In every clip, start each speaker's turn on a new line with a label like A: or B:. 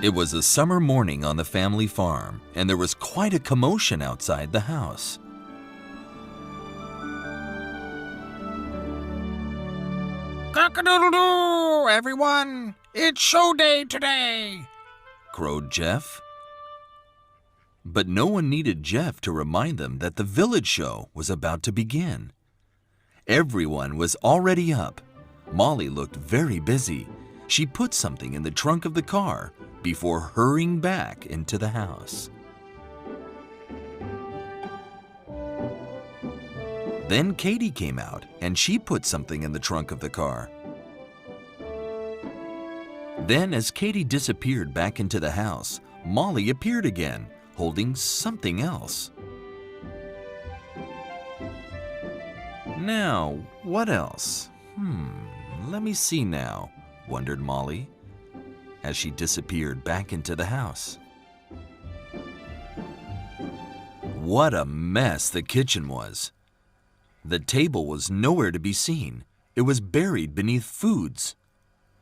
A: It was a summer morning on the family farm, and there was quite a commotion outside the house.
B: Cock-a-doodle-doo, everyone! It's show day today!
A: Crowed Jeff. But no one needed Jeff to remind them that the village show was about to begin. Everyone was already up. Molly looked very busy. She put something in the trunk of the car before hurrying back into the house. Then Katie came out and she put something in the trunk of the car. Then, as Katie disappeared back into the house, Molly appeared again, holding something else. Now, what else? Let me see now, wondered Molly, as she disappeared back into the house. What a mess the kitchen was. The table was nowhere to be seen. It was buried beneath foods.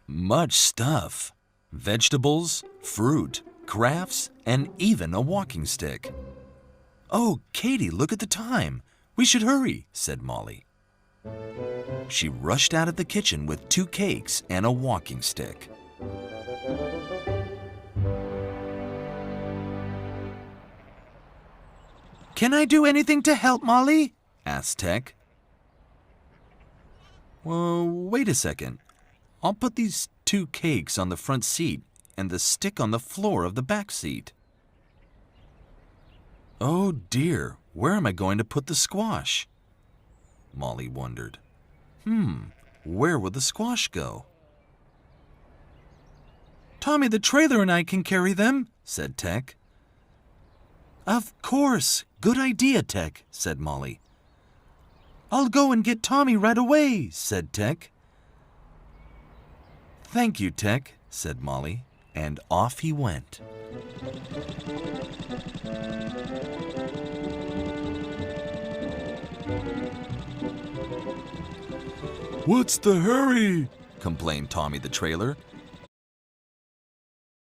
A: Much stuff. Vegetables, fruit, crafts, and even a walking stick. "Oh, Katie, look at the time. We should hurry," said Molly. She rushed out of the kitchen with 2 cakes and a walking stick. "Can I do anything to help, Molly?" asked Tec. "Well, wait a second. I'll put these 2 cakes on the front seat and the stick on the floor of the back seat." "Oh dear, where am I going to put the squash?" Molly wondered. Where will the squash go? "Tommy the trailer and I can carry them," said Tec. "Of course, good idea, Tec," said Molly. "I'll go and get Tommy right away," said Tec. "Thank you, Tec," said Molly, and off he went. "What's the hurry?" complained Tommy the trailer.